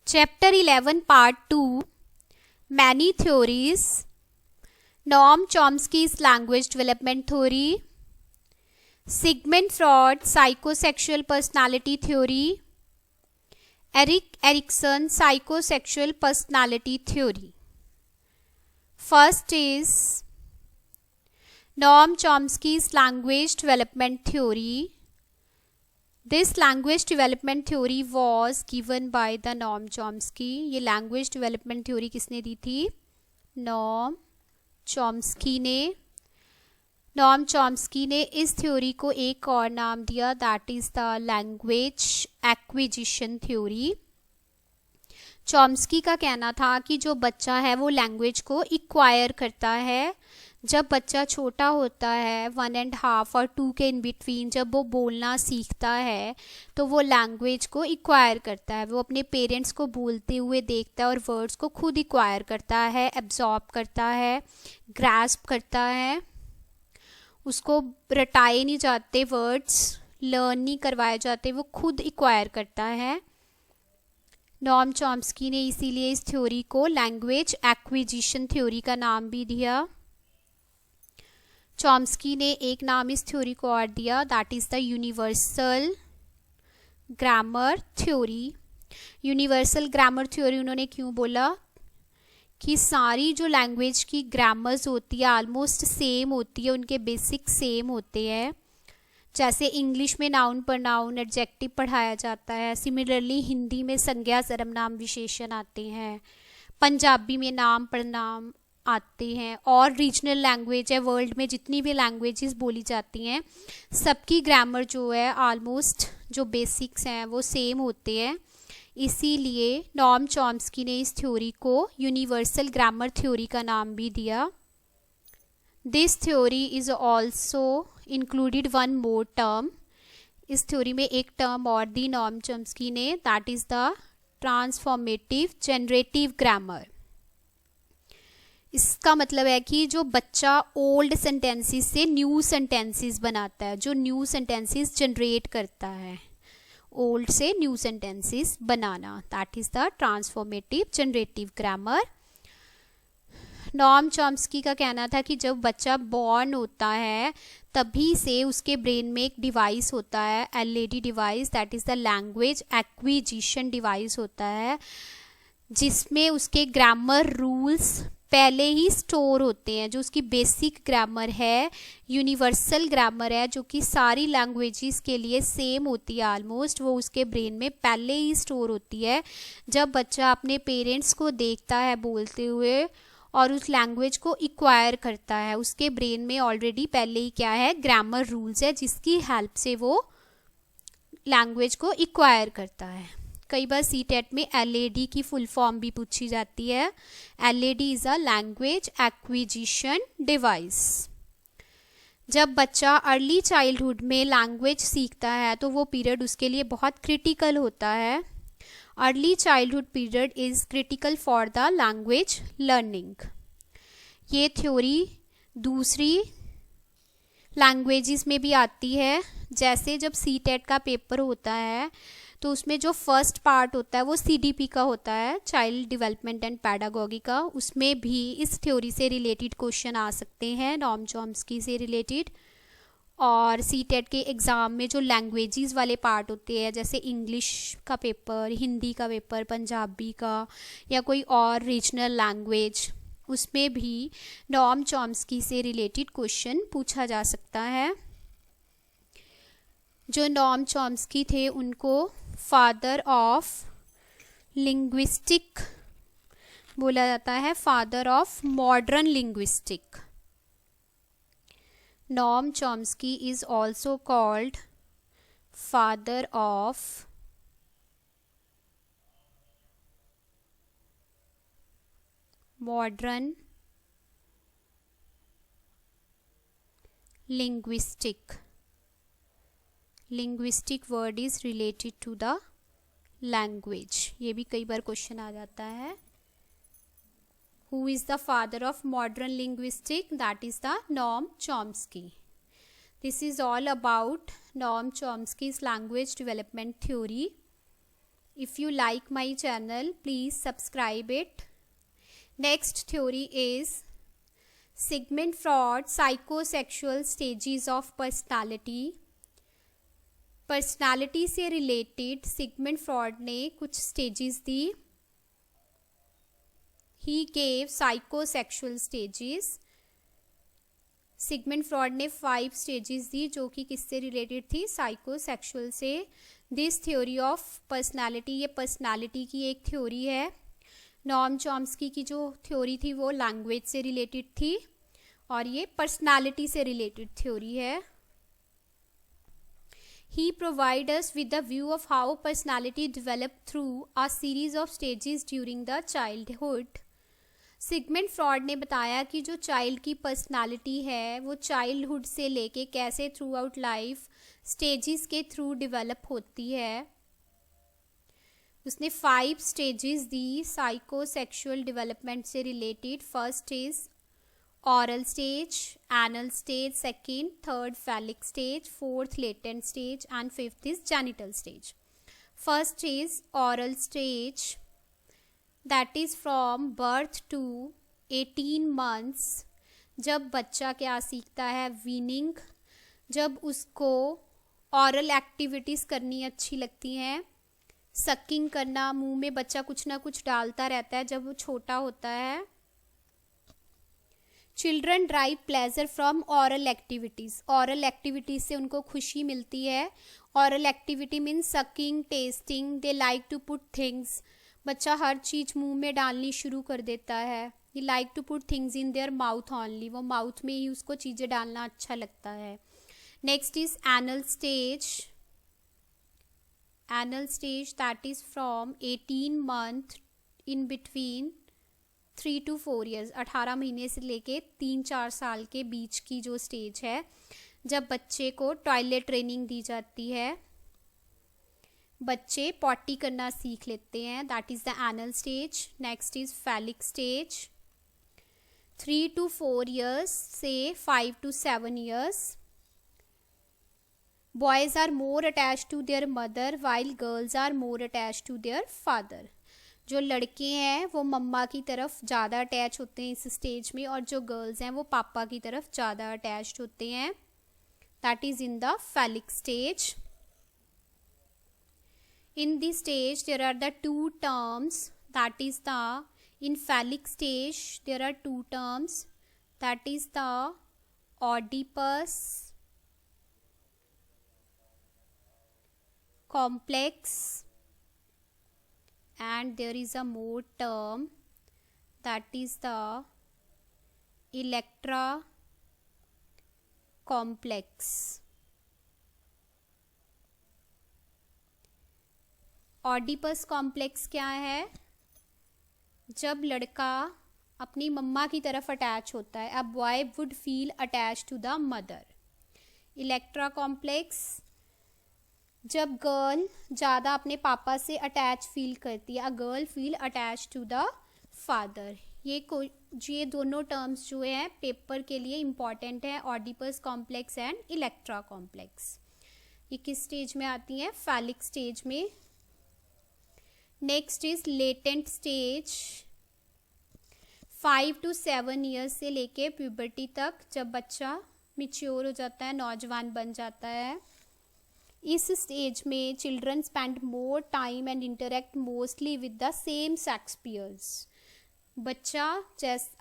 Chapter 11 Part 2 Many Theories. Noam Chomsky's Language Development Theory. Sigmund Freud's Psychosexual Personality Theory. Erik Erikson's Psychosexual Personality Theory. First is Noam Chomsky's Language Development Theory. This language development theory was given by the Noam Chomsky. ये language development theory किसने दी थी? Noam Chomsky ने. Noam Chomsky ने इस theory को एक और नाम दिया, that is the language acquisition theory. Chomsky का कहना था कि जो बच्चा है वो लैंग्वेज को एक्वायर करता है. जब बच्चा छोटा होता है 1.5 और 2 के इन बिटवीन, जब वो बोलना सीखता है तो वो लैंग्वेज को एक्वायर करता है. वो अपने पेरेंट्स को बोलते हुए देखता है और वर्ड्स को खुद एक्वायर करता है, एब्जॉर्ब करता है, ग्रास्प करता है. उसको रटाए नहीं जाते वर्ड्स, लर्न नहीं करवाए जाते, वो खुद एक्वायर करता है. नॉम चॉम्स्की ने इसीलिए इस थ्योरी को लैंग्वेज एक्विजिशन थ्योरी का नाम भी दिया. चॉम्स्की ने एक नाम इस थ्योरी को और दिया, that is the universal grammar theory. Universal grammar theory उन्होंने क्यों बोला? कि सारी जो लैंग्वेज की ग्रामर्स होती है ऑलमोस्ट सेम होती है, उनके बेसिक सेम होते हैं. जैसे इंग्लिश में नाउन प्रनाउन एडजेक्टिव पढ़ाया जाता है, सिमिलरली हिंदी में संज्ञा सर्वनाम विशेषण आते हैं, पंजाबी में नाम प्रनाम आते हैं, और रीजनल लैंग्वेज है, वर्ल्ड में जितनी भी लैंग्वेजेस बोली जाती हैं सबकी ग्रामर जो है ऑलमोस्ट जो बेसिक्स हैं वो सेम होते हैं. इसीलिए नॉम चॉम्स्की ने इस थ्योरी को यूनिवर्सल ग्रामर थ्योरी का नाम भी दिया. This theory is also included one more term. इस थ्योरी में एक टर्म और दी नॉम चॉम्स्की ने, that is the transformative generative grammar. इसका मतलब है कि जो बच्चा ओल्ड सेंटेंसेस से न्यू सेंटेंसेस बनाता है, जो न्यू सेंटेंसेस जनरेट करता है, ओल्ड से new sentences banana, that is the transformative generative grammar. Noam Chomsky का कहना था कि जब बच्चा बॉर्न होता है तभी से उसके ब्रेन में एक डिवाइस होता है, LAD device, that is the language acquisition device होता है, जिसमें उसके ग्रामर रूल्स पहले ही स्टोर होते हैं. जो उसकी बेसिक ग्रामर है, यूनिवर्सल ग्रामर है, जो कि सारी लैंग्वेजेस के लिए सेम होती है ऑलमोस्ट, वो उसके ब्रेन में पहले ही स्टोर होती है. जब बच्चा अपने पेरेंट्स को देखता है बोलते हुए और उस लैंग्वेज को एक्वायर करता है, उसके ब्रेन में ऑलरेडी पहले ही क्या है, ग्रामर रूल्स है, जिसकी हेल्प से वो लैंग्वेज को एक्वायर करता है. कई बार सीटेट में एलएडी की फुल फॉर्म भी पूछी जाती है. LAD is a language acquisition device. जब बच्चा अर्ली चाइल्डहुड में लैंग्वेज सीखता है तो वो पीरियड उसके लिए बहुत क्रिटिकल होता है. Early childhood period is critical for the language learning. ये थ्योरी दूसरी लैंग्वेजेस में भी आती है. जैसे जब सीटेट का पेपर होता है तो उसमें जो फर्स्ट पार्ट होता है वो सीडीपी का होता है, चाइल्ड डेवलपमेंट एंड पैडागोगी का. उसमें भी इस थ्योरी से रिलेटेड क्वेश्चन आ सकते हैं, नॉम चॉम्स्की से रिलेटेड. और सीटेट के एग्ज़ाम में जो लैंग्वेजेस वाले पार्ट होते हैं, जैसे इंग्लिश का पेपर, हिंदी का पेपर, पंजाबी का, या कोई और रीजनल लैंग्वेज, उसमें भी नॉम चॉम्स्की से रिलेटेड क्वेश्चन पूछा जा सकता है. जो नॉम चॉम्स्की थे उनको फादर ऑफ लिंग्विस्टिक बोला जाता है, father of modern linguistic. Noam Chomsky is also called father of modern linguistic. Linguistic word is related to the language. ये भी कई बार क्वेश्चन आ जाता है. Who is the father of modern linguistic? That is the Noam Chomsky. This is all about Noam Chomsky's language development theory. If you like my channel, please subscribe it. Next theory is Sigmund Freud, psychosexual stages of personality. Personality से related Sigmund Freud ने कुछ stages the. He gave psychosexual stages. Sigmund Freud ने 5 stages दी जो कि किससे related थी? Psychosexual से. This theory of personality, ये पर्सनालिटी की एक थ्योरी है. नॉर्म चॉम्स्की की जो थ्योरी थी वो लैंग्वेज से रिलेटेड थी और ये पर्सनालिटी से रिलेटेड थ्योरी है. He provides us with the view of how personality developed through a series of stages during the childhood. Sigmund Freud ने बताया कि जो चाइल्ड की पर्सनालिटी है वो चाइल्डहुड से लेके कैसे थ्रू आउट लाइफ स्टेजेस के थ्रू डेवलप होती है. उसने 5 स्टेजेस दी साइकोसेक्सुअल डेवलपमेंट से related. First is oral stage, anal stage, second, third phallic stage, fourth latent stage and fifth is genital stage. First is oral stage, that is from birth to 18 months. जब बच्चा क्या सीखता है? Weaning. जब उसको ऑरल activities करनी अच्छी लगती हैं, सकिंग करना, मुंह में बच्चा कुछ ना कुछ डालता रहता है जब वो छोटा होता है. Children derive pleasure from oral activities. Oral activities से उनको खुशी मिलती है. Oral activity means sucking, tasting. They like to put things. बच्चा हर चीज़ मुंह में डालनी शुरू कर देता है. He like to put things in their mouth only. वो माउथ में ही उसको चीज़ें डालना अच्छा लगता है. Next is anal stage. Anal stage that is from 18 month in between 3 to 4 years. 18 महीने से लेके 3-4 साल के बीच की जो स्टेज है जब बच्चे को टॉयलेट ट्रेनिंग दी जाती है, बच्चे पॉटी करना सीख लेते हैं. That is the anal stage. Next is phallic stage. 3 to 4 years से 5 to 7 years. Boys are more attached to their mother while girls are more attached to their father. जो लड़के हैं वो मम्मा की तरफ ज़्यादा अटैच होते हैं इस स्टेज में और जो गर्ल्स हैं वो पापा की तरफ ज़्यादा अटैच्ड होते हैं. That is in the phallic stage. In this stage there are the 2 terms. That is the in phallic stage there are 2 terms. That is the Oedipus complex and there is a more term that is the Electra complex. Oedipus complex क्या है? जब लड़का अपनी मम्मा की तरफ attach होता है, a boy would feel attach to the mother. Electra complex जब गर्ल ज़्यादा अपने पापा से अटैच फील करती है, a girl feel attach to the father. ये दोनों टर्म्स जो हैं पेपर के लिए इम्पॉर्टेंट है. Oedipus complex and Electra complex. ये किस स्टेज में आती हैं? फैलिक स्टेज में. Next is latent stage. 5 to 7 years से लेके प्यूबर्टी तक जब बच्चा मिच्योर हो जाता है, नौजवान बन जाता है. इस स्टेज में children spend more time and interact mostly with the same sex peers. बच्चा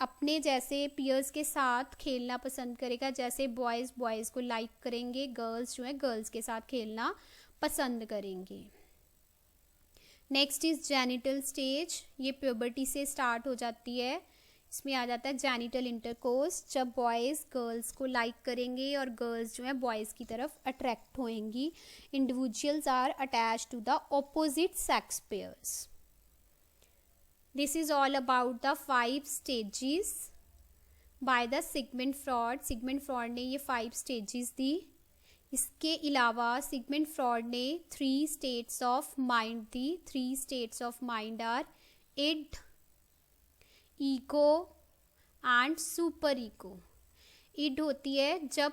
अपने जैसे पियर्स के साथ खेलना पसंद करेगा, जैसे बॉयज़ को लाइक करेंगे, गर्ल्स जो है गर्ल्स के साथ खेलना पसंद करेंगे. Next is genital stage. ये प्यूबर्टी से स्टार्ट हो जाती है. इसमें आ जाता है जेनिटल इंटरकोर्स. जब बॉयज़ गर्ल्स को लाइक करेंगे और गर्ल्स जो है बॉयज़ की तरफ अट्रैक्ट होएंगी. Individuals are attach to the opposite sex pairs. This is all about the 5 stages by the Sigmund Freud. Sigmund Freud ने ये 5 stages दी. इसके अलावा सिगमंड फ्रॉड ने 3 states ऑफ माइंड दी. 3 states of mind are id, ego and super ego. Id होती है जब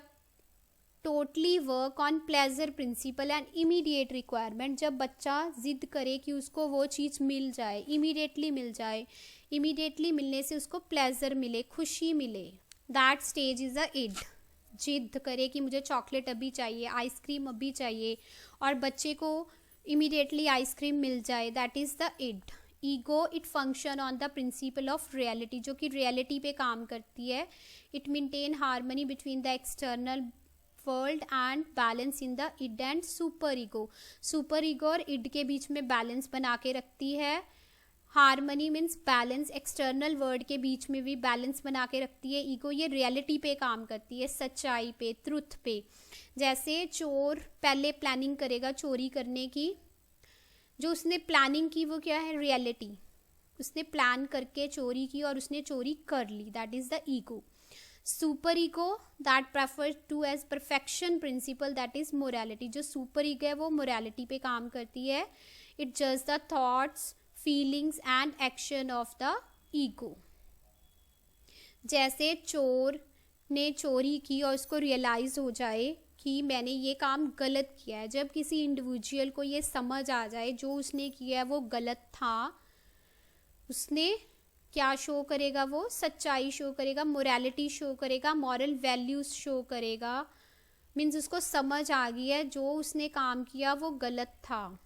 totally work on pleasure principle and immediate requirement. जब बच्चा जिद करे कि उसको वो चीज़ मिल जाए, इमीडिएटली मिल जाए, इमीडिएटली मिलने से उसको प्लेजर मिले, खुशी मिले, that stage is a id. जिद करे कि मुझे चॉकलेट अभी चाहिए, आइसक्रीम अभी चाहिए, और बच्चे को इमीडिएटली आइसक्रीम मिल जाए, that is the id. Ego, it function on the principle of reality, जो कि रियलिटी पे काम करती है। It maintain harmony between the external world and balance in the id and super ego. Super ego और id के बीच में बैलेंस बना के रखती है। Harmony means balance, external world के बीच में भी बैलेंस बना के रखती है। ईगो ये रियलिटी पे काम करती है, सच्चाई पे, ट्रुथ पे। जैसे चोर पहले प्लानिंग करेगा चोरी करने की, जो उसने प्लानिंग की वो क्या है, रियलिटी। उसने प्लान करके चोरी की और उसने चोरी कर ली, that is the ego. Super ego that prefers to as perfection principle, that is morality. जो सुपर ईगो है वो मोरालिटी पे काम करती है। इट जज the thoughts, feelings and action of the ego. जैसे चोर ने चोरी की और उसको रियलाइज हो जाए कि मैंने ये काम गलत किया है। जब किसी इंडिविजुअल को ये समझ आ जाए जो उसने किया है वो गलत था, उसने क्या शो करेगा, वो सच्चाई शो करेगा, मोरालिटी शो करेगा, मॉरल वैल्यूज शो करेगा। मीन्स उसको समझ आ गई है जो उसने काम किया वो गलत था।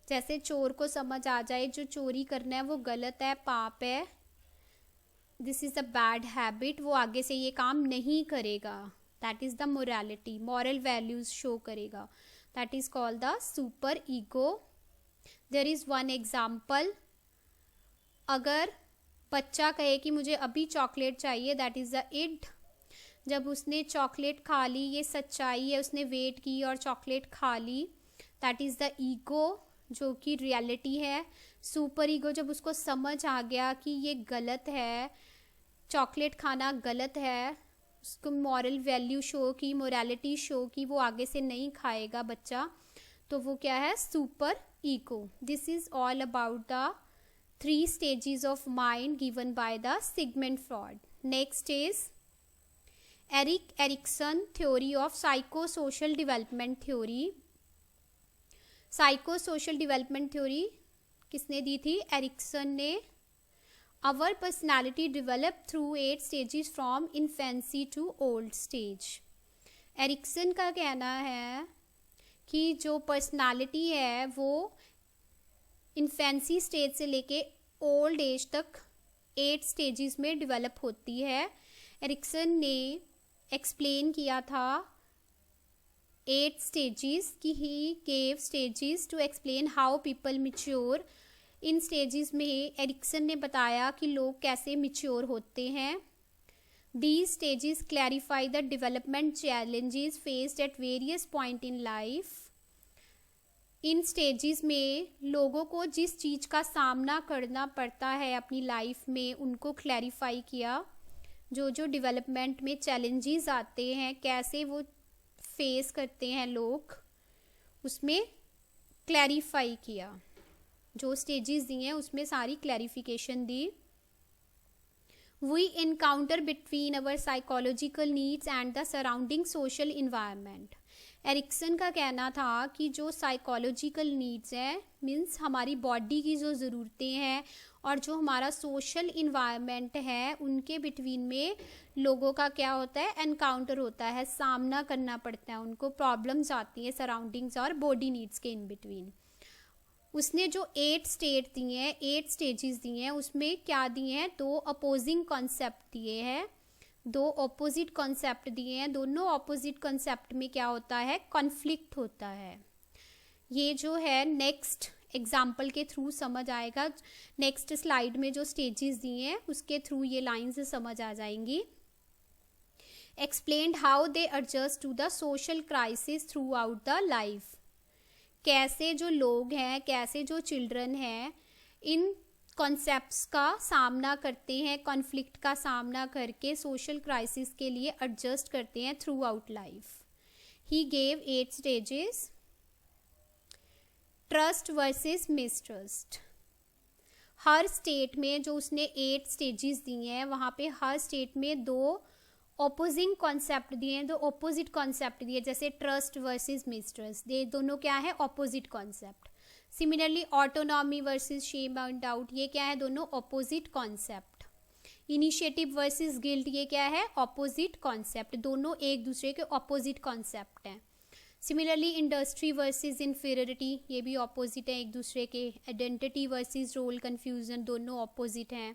जैसे चोर को समझ आ जाए जो चोरी करना है वो गलत है, पाप है, this is a bad habit, वो आगे से ये काम नहीं करेगा। That is the morality, moral values show करेगा। That is called the super ego. There is one example, अगर बच्चा कहे कि मुझे अभी चॉकलेट चाहिए, दैट इज द इड। जब उसने चॉकलेट खा ली, ये सच्चाई है, उसने वेट की और चॉकलेट खा ली, दैट इज द ईगो, जो कि रियलिटी है। सुपर ईगो जब उसको समझ आ गया कि ये गलत है, चॉकलेट खाना गलत है, उसको मॉरल वैल्यू शो की, मोरालिटी शो की, वो आगे से नहीं खाएगा बच्चा, तो वो क्या है, super ego. This is all about the 3 stages of mind given by the Sigmund Freud. Next is Erik Erikson theory of psychosocial development theory. Psychosocial development theory किसने दी थी, एरिक्सन ने। Our personality develop through 8 stages from infancy to old stage. Erikson का कहना है कि जो personality है वो इन्फेंसी स्टेज से लेके ओल्ड एज तक 8 स्टेजेस में डेवलप होती है। एरिक्सन ने एक्सप्लेन किया था 8 स्टेजेस कि he gave stages to explain how people mature. इन स्टेजेस में एरिक्सन ने बताया कि लोग कैसे मैच्योर होते हैं। These stages clarify the development challenges faced at various point in life. In stages में लोगों को जिस चीज़ का सामना करना पड़ता है अपनी लाइफ में, उनको क्लैरिफाई किया। जो जो डेवलपमेंट में चैलेंजेस आते हैं, कैसे वो फेस करते हैं लोग, उसमें क्लैरिफाई किया। जो स्टेजेस दी हैं उसमें सारी clarification the. We encounter between our psychological needs and the surrounding social environment. Erikson का कहना था कि जो साइकोलॉजिकल नीड्स हैं, मीन्स हमारी बॉडी की जो ज़रूरतें हैं और जो हमारा सोशल इन्वायरमेंट है, उनके बिटवीन में लोगों का क्या होता है, एनकाउंटर होता है, सामना करना पड़ता है, उनको प्रॉब्लम्स आती हैं सराउंडिंग्स और बॉडी नीड्स के इन बिटवीन। उसने जो 8 स्टेट दिए हैं, 8 स्टेजेस दिए हैं, उसमें क्या दिए हैं, 2 अपोजिंग कॉन्सेप्ट दिए हैं, 2 ऑपोजिट कॉन्सेप्ट दिए हैं। दोनों ऑपोजिट कॉन्सेप्ट में क्या होता है, कॉन्फ्लिक्ट होता है। ये जो है नेक्स्ट एग्जाम्पल के थ्रू समझ आएगा। नेक्स्ट स्लाइड में जो स्टेजेस दिए हैं उसके थ्रू ये लाइन्स समझ आ जाएंगी। Explained how they adjust to the social crisis throughout the life. कैसे जो लोग हैं, कैसे जो चिल्ड्रन हैं, इन कॉन्सेप्ट्स का सामना करते हैं, कॉन्फ्लिक्ट का सामना करके सोशल क्राइसिस के लिए एडजस्ट करते हैं through out life. He gave 8 stages. Trust versus mistrust. Her state में जो उसने 8 स्टेजेस दिए हैं, वहाँ पे हर स्टेट में 2 ऑपोजिंग कॉन्सेप्ट दिए हैं, दो ऑपोजिट कॉन्सेप्ट दिए, जैसे ट्रस्ट वर्सेस मिसट्रस्ट, ये दोनों क्या है, opposite concept. Similarly autonomy versus shame and doubt, ये क्या है, दोनों opposite concept. Initiative versus guilt, ये क्या है, ऑपोजिट कॉन्सेप्ट, दोनों एक दूसरे के ऑपोजिट कॉन्सेप्ट हैं। सिमिलरली इंडस्ट्री वर्सेस इन्फीरियरिटी, ये भी ऑपोजिट है एक दूसरे के। आइडेंटिटी वर्सेस रोल कन्फ्यूजन, दोनों ऑपोजिट हैं।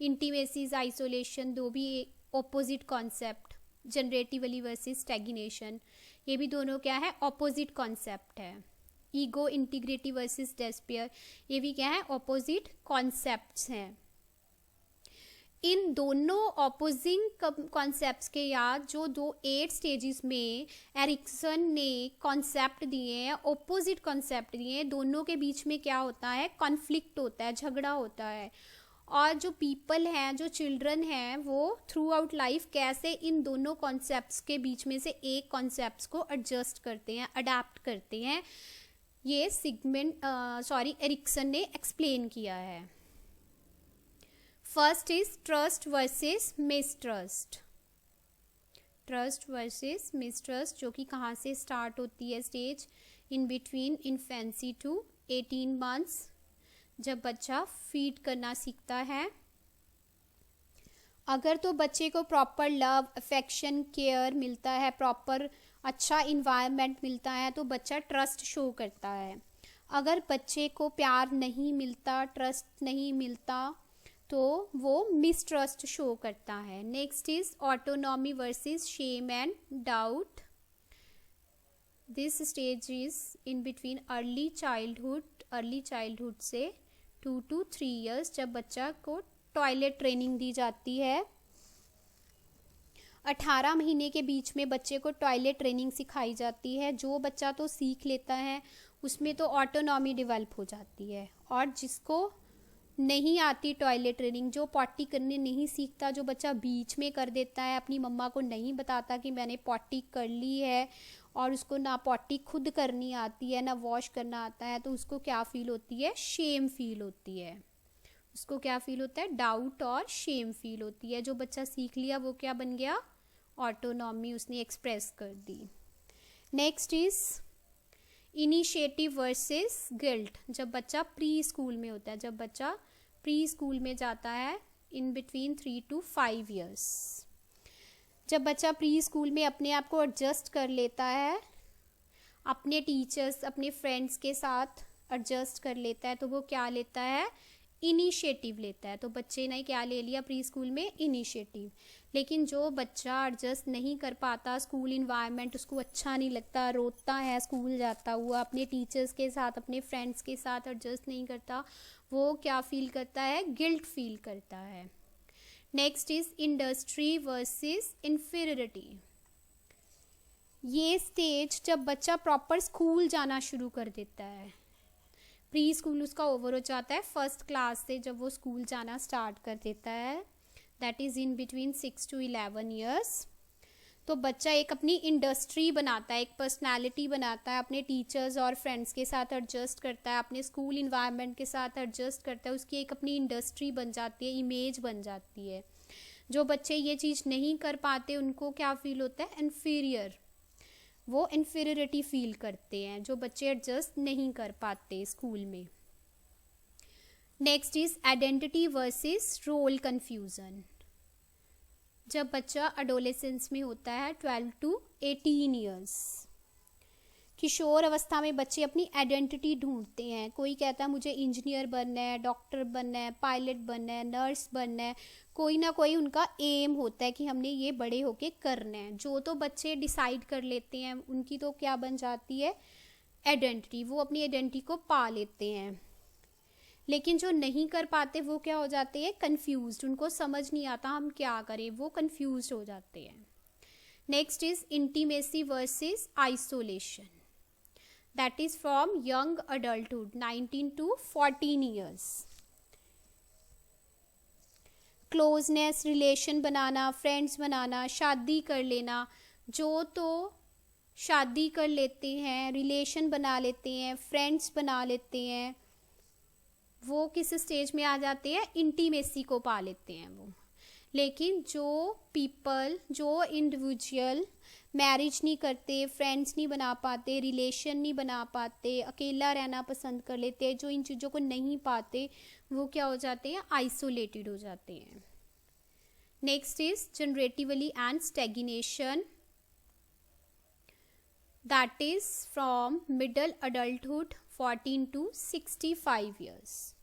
इंटीमेसीज आइसोलेशन, दो भी ऑपोजिट कॉन्सेप्ट। जनरेटिवली वर्सेस स्टैग्नेशन, ये भी दोनों क्या है, ऑपोजिट कॉन्सेप्ट है। ईगो इंटीग्रिटी वर्सेस डेस्पेयर, ये भी क्या है, ऑपोजिट कॉन्सेप्ट्स हैं। इन दोनों ऑपोजिंग कॉन्सेप्ट्स के याद जो 8 स्टेजेस में एरिक्सन ने कॉन्सेप्ट दिए हैं, ऑपोजिट कॉन्सेप्ट दिए हैं, दोनों के बीच में क्या होता है, कॉन्फ्लिक्ट होता है, झगड़ा होता है। और जो पीपल हैं, जो चिल्ड्रन हैं, वो थ्रू आउट लाइफ कैसे इन दोनों कॉन्सेप्ट्स के बीच में से एक कॉन्सेप्ट्स को एडजस्ट करते हैं, अडेप्ट करते हैं, ये एरिक्सन ने एक्सप्लेन किया है। First is trust versus mistrust. Trust versus mistrust, जो कि कहाँ से स्टार्ट होती है स्टेज, in between infancy to 18 months, जब बच्चा फीड करना सीखता है। अगर तो बच्चे को प्रॉपर लव, अफेक्शन, केयर मिलता है, प्रॉपर अच्छा इन्वायरमेंट मिलता है, तो बच्चा ट्रस्ट शो करता है। अगर बच्चे को प्यार नहीं मिलता, ट्रस्ट नहीं मिलता, तो वो मिसट्रस्ट शो करता है। Next is autonomy versus shame and doubt. This stage is in between early childhood से 2 to 3 years, जब बच्चा को टॉयलेट ट्रेनिंग दी जाती है। 18 महीने के बीच में बच्चे को टॉयलेट ट्रेनिंग सिखाई जाती है। जो बच्चा तो सीख लेता है उसमें तो ऑटोनॉमी डेवलप हो जाती है, और जिसको नहीं आती टॉयलेट ट्रेनिंग, जो पॉटी करने नहीं सीखता, जो बच्चा बीच में कर देता है, अपनी मम्मा को नहीं बताता कि मैंने पॉटी कर ली है, और उसको ना पॉटी खुद करनी आती है, ना वॉश करना आता है, तो उसको क्या फील होती है, शेम फील होती है। उसको क्या फील होता है, डाउट और शेम फील होती है। जो बच्चा सीख लिया वो क्या बन गया, ऑटोनॉमी उसने एक्सप्रेस कर दी। Next is initiative versus guilt, जब बच्चा प्री स्कूल में होता है, जब बच्चा प्री स्कूल में जाता है, इन बिटवीन 3 to 5 years, जब बच्चा प्री स्कूल में अपने आप को एडजस्ट कर लेता है, अपने टीचर्स, अपने फ्रेंड्स के साथ एडजस्ट कर लेता है, तो वो क्या लेता है, इनिशिएटिव लेता है। तो बच्चे ने क्या ले लिया प्री स्कूल में, इनिशिएटिव। लेकिन जो बच्चा एडजस्ट नहीं कर पाता, स्कूल इन्वायरमेंट उसको अच्छा नहीं लगता, रोता है स्कूल जाता हुआ, अपने टीचर्स के साथ, अपने फ्रेंड्स के साथ एडजस्ट नहीं करता, वो क्या फील करता है, गिल्ट फील करता है। Next is industry versus inferiority. ये स्टेज जब बच्चा प्रॉपर स्कूल जाना शुरू कर देता है, प्री स्कूल उसका ओवर हो जाता है, फर्स्ट क्लास से जब वो स्कूल जाना स्टार्ट कर देता है, that is in between 6 to 11 years, तो बच्चा एक अपनी इंडस्ट्री बनाता है, एक पर्सनालिटी बनाता है, अपने टीचर्स और फ्रेंड्स के साथ एडजस्ट करता है, अपने स्कूल इन्वायरमेंट के साथ एडजस्ट करता है, उसकी एक अपनी इंडस्ट्री बन जाती है, इमेज बन जाती है। जो बच्चे ये चीज़ नहीं कर पाते उनको क्या फील होता है, इन्फीरियर, वो इन्फीरियरिटी फील करते हैं, जो बच्चे एडजस्ट नहीं कर पाते स्कूल में। Next is identity versus role confusion. जब बच्चा एडोलेसेंस में होता है 12 to 18 years, किशोर अवस्था में बच्चे अपनी आइडेंटिटी ढूंढते हैं। कोई कहता है मुझे इंजीनियर बनना है, डॉक्टर बनना है, पायलट बनना है, नर्स बनना है, कोई ना कोई उनका एम होता है कि हमने ये बड़े होके करना है। जो तो बच्चे डिसाइड कर लेते हैं उनकी तो क्या बन जाती है, आइडेंटिटी, वो अपनी आइडेंटिटी को पा लेते हैं। लेकिन जो नहीं कर पाते वो क्या हो जाते हैं, कंफ्यूज्ड, उनको समझ नहीं आता हम क्या करें, वो कंफ्यूज्ड हो जाते हैं। Next is intimacy versus isolation, that is from young adulthood 19 to 14 years। Closeness, relation बनाना, फ्रेंड्स बनाना, शादी कर लेना, जो तो शादी कर लेते हैं, रिलेशन बना लेते हैं, फ्रेंड्स बना लेते हैं, वो किस स्टेज में आ जाते हैं, इंटीमेसी को पा लेते हैं वो। लेकिन जो इंडिविजुअल मैरिज नहीं करते, फ्रेंड्स नहीं बना पाते, रिलेशन नहीं बना पाते, अकेला रहना पसंद कर लेते हैं, जो इन चीज़ों को नहीं पाते, वो क्या हो जाते हैं, आइसोलेटेड हो जाते हैं। Next is generatively and stagnation, that is from middle adulthood 14 to 65 years.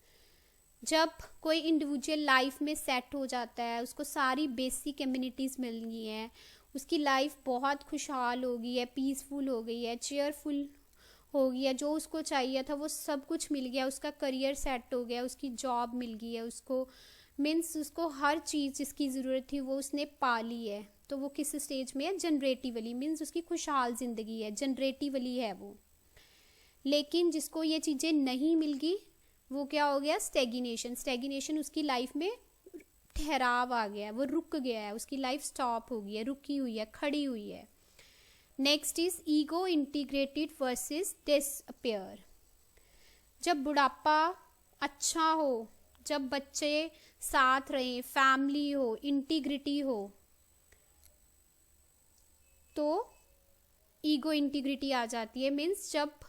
जब कोई इंडिविजुअल लाइफ में सेट हो जाता है, उसको सारी बेसिक कम्युनिटीज़ मिल गई हैं, उसकी लाइफ बहुत खुशहाल हो गई है, पीसफुल हो गई है, चेयरफुल हो गई है, जो उसको चाहिए था वो सब कुछ मिल गया, उसका करियर सेट हो गया, उसकी जॉब मिल गई है, उसको मीन्स उसको हर चीज़ जिसकी ज़रूरत थी वो उसने पा ली है, तो वो किस स्टेज में है, जनरेटिवली, मीन्स उसकी खुशहाल ज़िंदगी है, जनरेटिवली है वो। लेकिन जिसको ये चीज़ें नहीं मिल गई वो क्या हो गया, स्टैग्नेशन। स्टैग्नेशन, उसकी लाइफ में ठहराव आ गया है, वो रुक गया है, उसकी लाइफ स्टॉप हो गई है, रुकी हुई है, खड़ी हुई है। Next is ego integrated versus disappear. जब बुढ़ापा अच्छा हो, जब बच्चे साथ रहें, फैमिली हो, इंटीग्रिटी हो, तो ईगो इंटीग्रिटी आ जाती है। मीन्स जब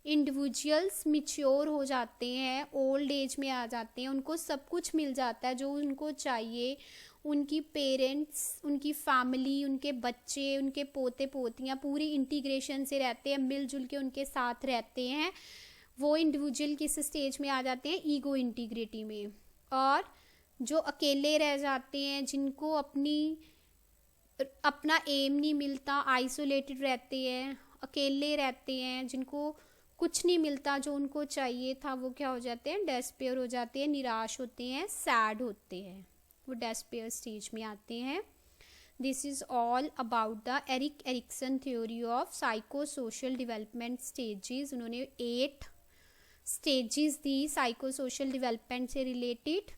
इंडिविजुअल्स मिच्योर हो जाते हैं, ओल्ड एज में आ जाते हैं, उनको सब कुछ मिल जाता है जो उनको चाहिए, उनकी पेरेंट्स, उनकी फैमिली, उनके बच्चे, उनके पोते पोतियाँ पूरी इंटीग्रेशन से रहते हैं, मिलजुल के उनके साथ रहते हैं, वो इंडिविजुअल किस स्टेज में आ जाते हैं, ईगो इंटीग्रिटी में। और जो अकेले रह जाते हैं, जिनको अपना एम नहीं मिलता, आइसोलेटेड रहते हैं, अकेले रहते हैं, जिनको कुछ नहीं मिलता जो उनको चाहिए था, वो क्या हो जाते हैं, डेस्पेयर हो जाते हैं, निराश होते हैं, सैड होते हैं, वो डेस्पेयर स्टेज में आते हैं। This is all about the Erik Erikson theory of psycho social development stages. उन्होंने 8 स्टेजेस दी साइको सोशल डेवलपमेंट से रिलेटेड।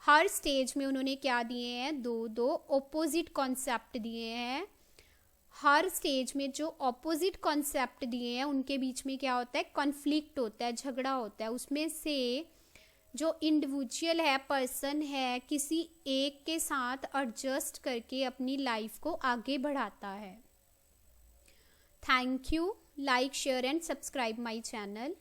हर स्टेज में उन्होंने क्या दिए हैं, 2 ऑपोजिट कॉन्सेप्ट दिए हैं। हर स्टेज में जो ऑपोजिट कॉन्सेप्ट दिए हैं उनके बीच में क्या होता है, कॉन्फ्लिक्ट होता है, झगड़ा होता है। उसमें से जो इंडिविजुअल है, पर्सन है, किसी एक के साथ एडजस्ट करके अपनी लाइफ को आगे बढ़ाता है। Thank you. Like, share and subscribe my channel.